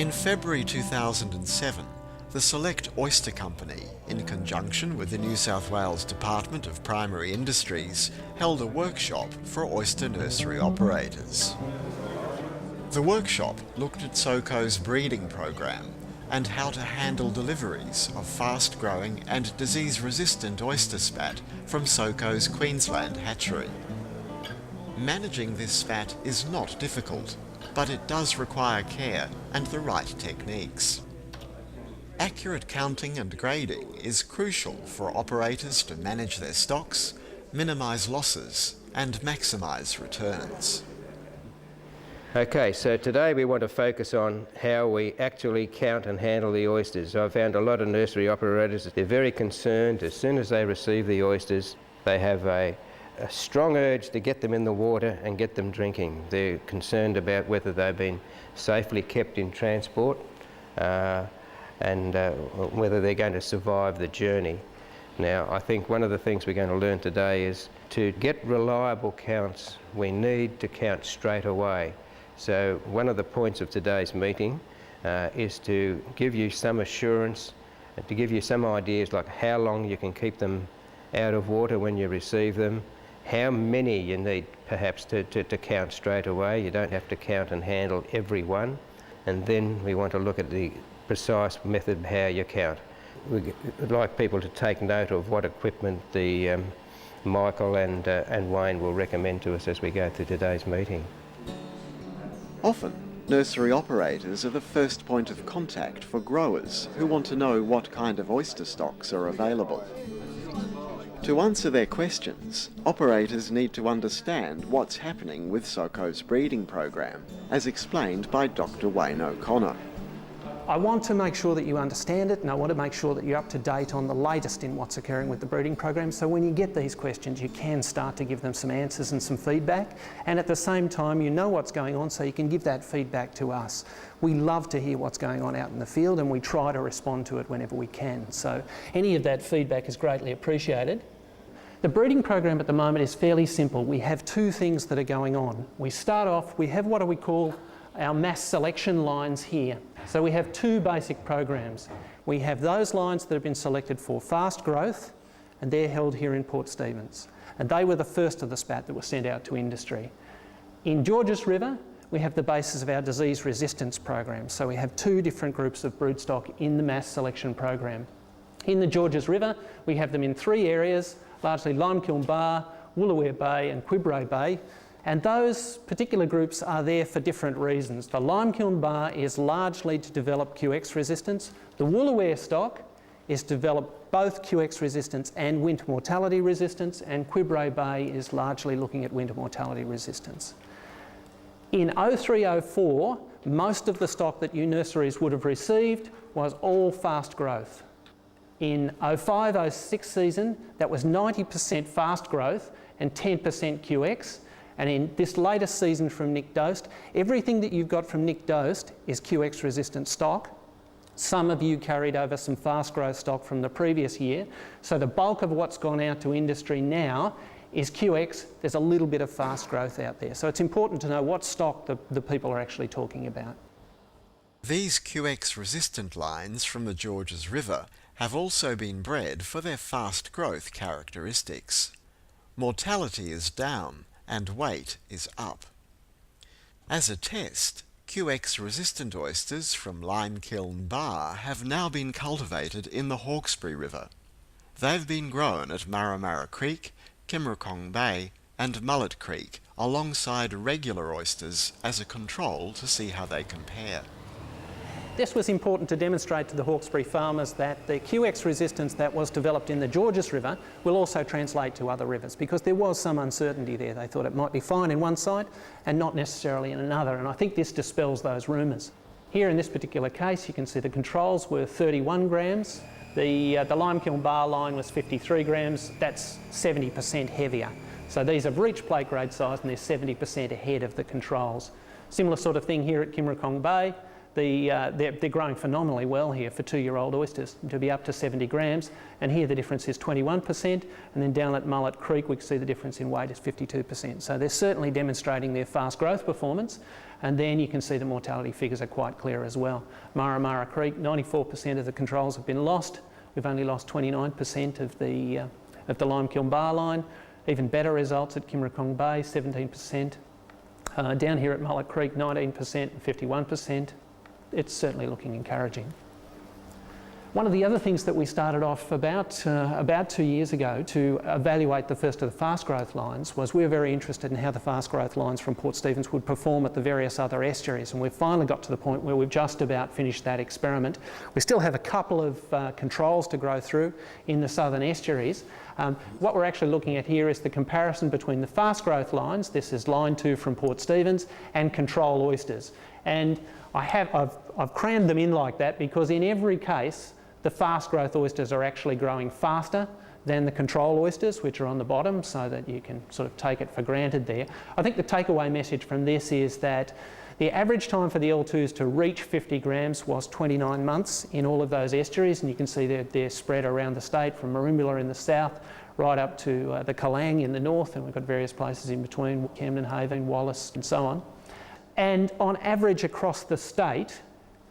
In February 2007, the Select Oyster Company, in conjunction with the New South Wales Department of Primary Industries, held a workshop for oyster nursery operators. The workshop looked at SOCO's breeding program and how to handle deliveries of fast-growing and disease-resistant oyster spat from SOCO's Queensland hatchery. Managing this spat is not difficult, but it does require care and the right techniques. Accurate counting and grading is crucial for operators to manage their stocks, minimise losses and maximise returns. Okay, so today we want to focus on how we actually count and handle the oysters. I've found a lot of nursery operators, they're very concerned. As soon as they receive the oysters, they have a strong urge to get them in the water and get them drinking. They're concerned about whether they've been safely kept in transport and whether they're going to survive the journey. Now, I think one of the things we're going to learn today is to get reliable counts, we need to count straight away. So one of the points of today's meeting is to give you some assurance, to give you some ideas like how long you can keep them out of water when you receive them, how many you need perhaps to count straight away. You don't have to count and handle every one. And then we want to look at the precise method of how you count. We'd like people to take note of what equipment the Michael and Wayne will recommend to us as we go through today's meeting. Often, nursery operators are the first point of contact for growers who want to know what kind of oyster stocks are available. To answer their questions, operators need to understand what's happening with SOCO's breeding program, as explained by Dr. Wayne O'Connor. I want to make sure that you understand it, and I want to make sure that you're up to date on the latest in what's occurring with the breeding program, so when you get these questions you can start to give them some answers and some feedback, and at the same time you know what's going on so you can give that feedback to us. We love to hear what's going on out in the field and we try to respond to it whenever we can, so any of that feedback is greatly appreciated. The breeding program at the moment is fairly simple. We have two things that are going on. We start off, we have what we call our mass selection lines here. So we have two basic programs. We have those lines that have been selected for fast growth, and they're held here in Port Stephens. And they were the first of the spat that were sent out to industry. In Georges River, we have the basis of our disease resistance program. So we have two different groups of broodstock in the mass selection program. In the Georges River, we have them in three areas, largely Limekiln Bar, Woolooware Bay and Quiberay Bay, and those particular groups are there for different reasons. The Limekiln Bar is largely to develop QX resistance. The Woolooware stock is to develop both QX resistance and winter mortality resistance, and Quiberay Bay is largely looking at winter mortality resistance. In 03-04, most of the stock that you nurseries would have received was all fast growth. In 05-06 season, that was 90% fast growth and 10% QX. And in this latest season from Nick Dost, everything that you've got from Nick Dost is QX resistant stock. Some of you carried over some fast growth stock from the previous year. So the bulk of what's gone out to industry now is QX. There's a little bit of fast growth out there. So it's important to know what stock the people are actually talking about. These QX resistant lines from the Georges River have also been bred for their fast growth characteristics. Mortality is down and weight is up. As a test, QX resistant oysters from Limekiln Bar have now been cultivated in the Hawkesbury River. They've been grown at Marramara Creek, Kimmerakong Bay and Mullet Creek alongside regular oysters as a control to see how they compare. This was important to demonstrate to the Hawkesbury farmers that the QX resistance that was developed in the Georges River will also translate to other rivers, because there was some uncertainty there. They thought it might be fine in one side and not necessarily in another, and I think this dispels those rumours. Here in this particular case you can see the controls were 31 grams, the Limekiln Bar line was 53 grams, that's 70% heavier. So these have reached plate grade size and they're 70% ahead of the controls. Similar sort of thing here at Kimmerakong Bay. they're growing phenomenally well here for 2-year-old oysters, to be up to 70 grams. And here the difference is 21%. And then down at Mullet Creek, we can see the difference in weight is 52%. So they're certainly demonstrating their fast growth performance. And then you can see the mortality figures are quite clear as well. Murra Creek, 94% of the controls have been lost. We've only lost 29% of the Limekiln Bar line. Even better results at Kimmerakong Bay, 17%. Down here at Mullet Creek, 19% and 51%. It's certainly looking encouraging. One of the other things that we started off about 2 years ago to evaluate the first of the fast growth lines was we were very interested in how the fast growth lines from Port Stephens would perform at the various other estuaries, and we've finally got to the point where we've just about finished that experiment. We still have a couple of controls to grow through in the southern estuaries. What we're actually looking at here is the comparison between the fast growth lines, this is line 2 from Port Stephens, and control oysters. And I've crammed them in like that because in every case the fast growth oysters are actually growing faster than the control oysters, which are on the bottom, so that you can sort of take it for granted there. I think the takeaway message from this is that the average time for the L2s to reach 50 grams was 29 months in all of those estuaries, and you can see they're spread around the state from Merimbula in the south right up to the Kalang in the north, and we've got various places in between, Camden Haven, Wallace and so on. And on average across the state,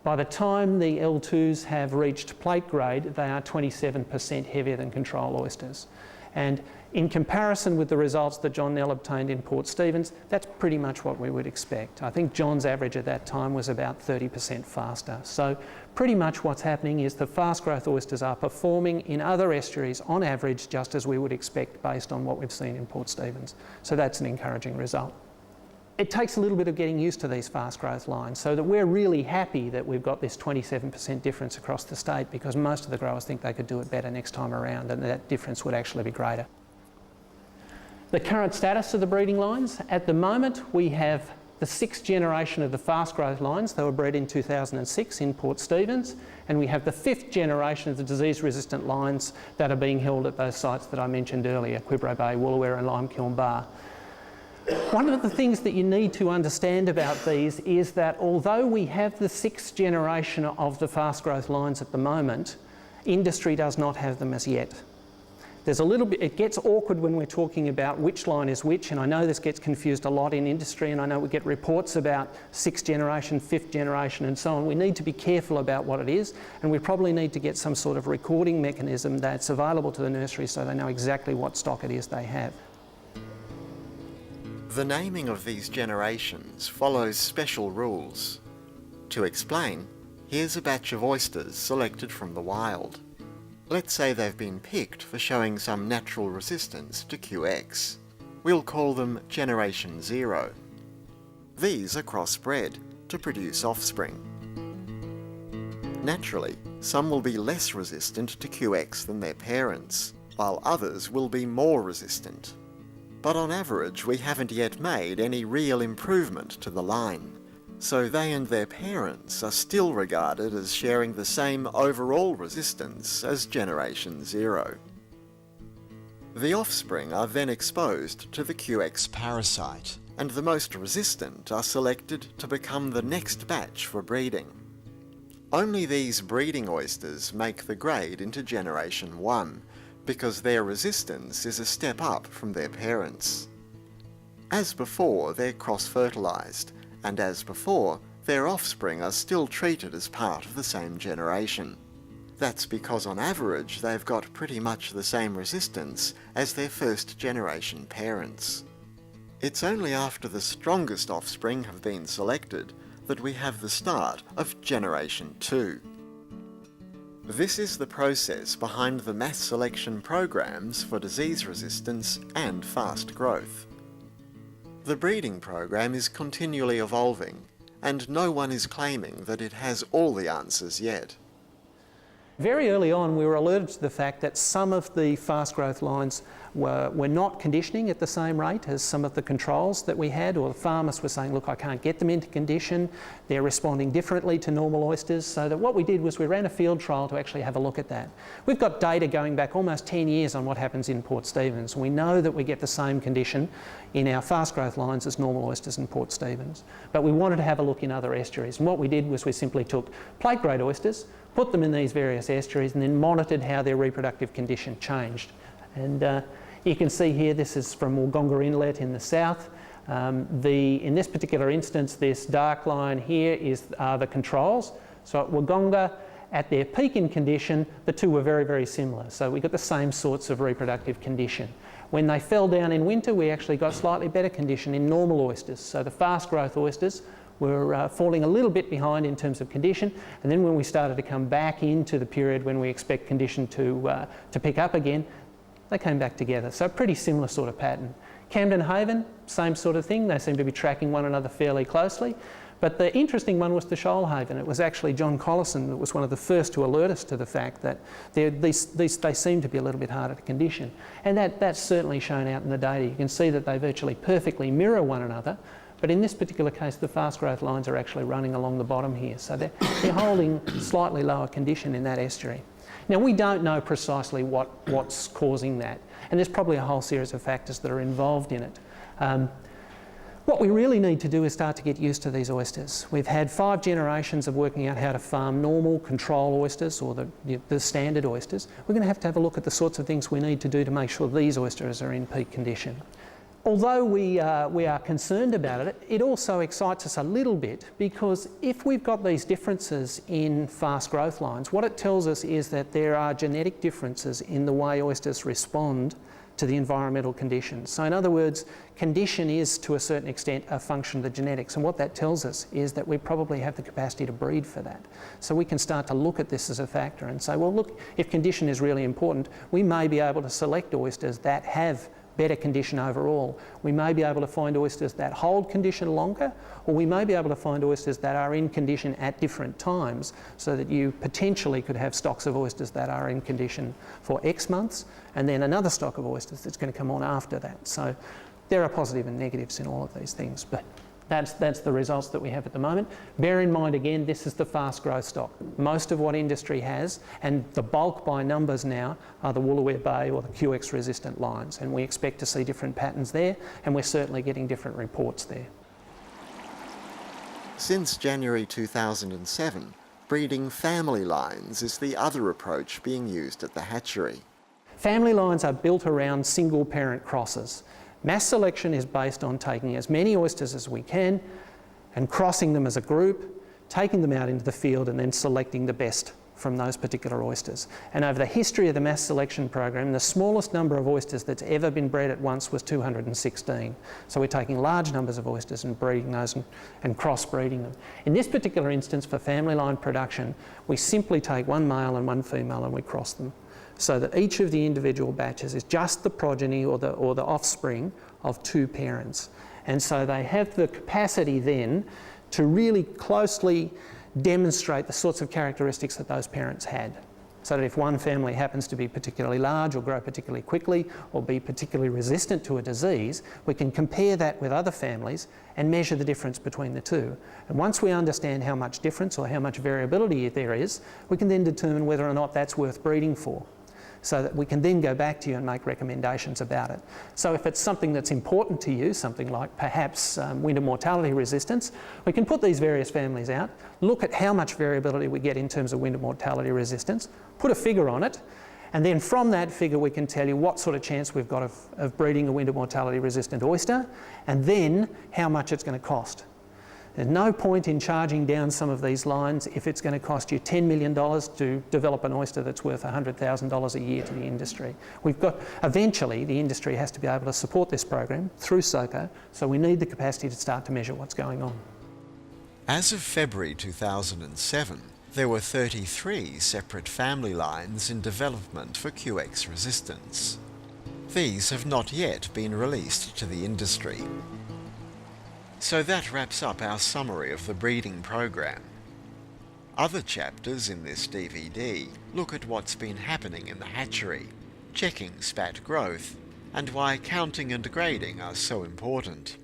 by the time the L2s have reached plate grade, they are 27% heavier than control oysters. And in comparison with the results that John Nell obtained in Port Stephens, that's pretty much what we would expect. I think John's average at that time was about 30% faster. So pretty much what's happening is the fast growth oysters are performing in other estuaries on average just as we would expect based on what we've seen in Port Stephens. So that's an encouraging result. It takes a little bit of getting used to these fast growth lines, so that we're really happy that we've got this 27% difference across the state, because most of the growers think they could do it better next time around and that difference would actually be greater. The current status of the breeding lines, at the moment we have the 6th generation of the fast growth lines. They were bred in 2006 in Port Stephens, and we have the 5th generation of the disease resistant lines that are being held at those sites that I mentioned earlier, Quiberon Bay, Woolooware and Limekiln Bar. One of the things that you need to understand about these is that although we have the 6th generation of the fast growth lines at the moment, industry does not have them as yet. There's a little bit, it gets awkward when we're talking about which line is which, and I know this gets confused a lot in industry, and I know we get reports about 6th generation, 5th generation and so on. We need to be careful about what it is, and we probably need to get some sort of recording mechanism that's available to the nursery so they know exactly what stock it is they have. The naming of these generations follows special rules. To explain, here's a batch of oysters selected from the wild. Let's say they've been picked for showing some natural resistance to QX. We'll call them Generation 0. These are crossbred to produce offspring. Naturally, some will be less resistant to QX than their parents, while others will be more resistant. But on average, we haven't yet made any real improvement to the line, so they and their parents are still regarded as sharing the same overall resistance as Generation 0. The offspring are then exposed to the QX parasite, and the most resistant are selected to become the next batch for breeding. Only these breeding oysters make the grade into Generation 1, because their resistance is a step up from their parents. As before, they're cross-fertilised, and as before, their offspring are still treated as part of the same generation. That's because on average they've got pretty much the same resistance as their first generation parents. It's only after the strongest offspring have been selected that we have the start of Generation 2. This is the process behind the mass selection programs for disease resistance and fast growth. The breeding program is continually evolving, and no one is claiming that it has all the answers yet. Very early on, we were alerted to the fact that some of the fast growth lines were not conditioning at the same rate as some of the controls that we had, or the farmers were saying, look, I can't get them into condition, they're responding differently to normal oysters. So that what we did was we ran a field trial to actually have a look at that. We've got data going back almost 10 years on what happens in Port Stephens. We know that we get the same condition in our fast growth lines as normal oysters in Port Stephens. But we wanted to have a look in other estuaries, and what we did was we simply took plate grade oysters, put them in these various estuaries, and then monitored how their reproductive condition changed. And you can see here, this is from Wodonga Inlet in the south. In this particular instance, this dark line here are the controls. So at Wodonga, at their peak in condition, the two were very, very similar. So we got the same sorts of reproductive condition. When they fell down in winter, we actually got slightly better condition in normal oysters. So the fast growth oysters were falling a little bit behind in terms of condition, and then when we started to come back into the period when we expect condition to pick up again, they came back together. So a pretty similar sort of pattern. Camden Haven, same sort of thing. They seem to be tracking one another fairly closely. But the interesting one was the Shoalhaven. It was actually John Collison that was one of the first to alert us to the fact that they seem to be a little bit harder to condition. And that's certainly shown out in the data. You can see that they virtually perfectly mirror one another. But in this particular case, the fast growth lines are actually running along the bottom here. So they're holding slightly lower condition in that estuary. Now, we don't know precisely what's causing that. And there's probably a whole series of factors that are involved in it. What we really need to do is start to get used to these oysters. We've had 5 generations of working out how to farm normal control oysters, or the standard oysters. We're going to have a look at the sorts of things we need to do to make sure these oysters are in peak condition. Although we are concerned about it, it also excites us a little bit, because if we've got these differences in fast growth lines, what it tells us is that there are genetic differences in the way oysters respond to the environmental conditions. So in other words, condition is to a certain extent a function of the genetics, and what that tells us is that we probably have the capacity to breed for that. So we can start to look at this as a factor and say, well look, if condition is really important, we may be able to select oysters that have better condition overall. We may be able to find oysters that hold condition longer, or we may be able to find oysters that are in condition at different times, so that you potentially could have stocks of oysters that are in condition for X months, and then another stock of oysters that's going to come on after that. So there are positive and negatives in all of these things, but that's the results that we have at the moment. Bear in mind again, this is the fast growth stock. Most of what industry has, and the bulk by numbers now, are the Woolooware Bay or the QX resistant lines, and we expect to see different patterns there, and we're certainly getting different reports there. Since January 2007, breeding family lines is the other approach being used at the hatchery. Family lines are built around single parent crosses. Mass selection is based on taking as many oysters as we can and crossing them as a group, taking them out into the field and then selecting the best from those particular oysters. And over the history of the mass selection program, the smallest number of oysters that's ever been bred at once was 216. So we're taking large numbers of oysters and breeding those and crossbreeding them. In this particular instance, for family line production, we simply take one male and one female and we cross them, so that each of the individual batches is just the progeny or the offspring of 2 parents. And so they have the capacity then to really closely demonstrate the sorts of characteristics that those parents had. So that if one family happens to be particularly large or grow particularly quickly or be particularly resistant to a disease, we can compare that with other families and measure the difference between the two. And once we understand how much difference or how much variability there is, we can then determine whether or not that's worth breeding for, so that we can then go back to you and make recommendations about it. So if it's something that's important to you, something like perhaps winter mortality resistance, we can put these various families out, look at how much variability we get in terms of winter mortality resistance, put a figure on it, and then from that figure we can tell you what sort of chance we've got of breeding a winter mortality resistant oyster, and then how much it's going to cost. There's no point in charging down some of these lines if it's going to cost you $10 million to develop an oyster that's worth $100,000 a year to the industry. Eventually the industry has to be able to support this program through SOCO, so we need the capacity to start to measure what's going on. As of February 2007, there were 33 separate family lines in development for QX resistance. These have not yet been released to the industry. So that wraps up our summary of the breeding program. Other chapters in this DVD look at what's been happening in the hatchery, checking spat growth, and why counting and grading are so important.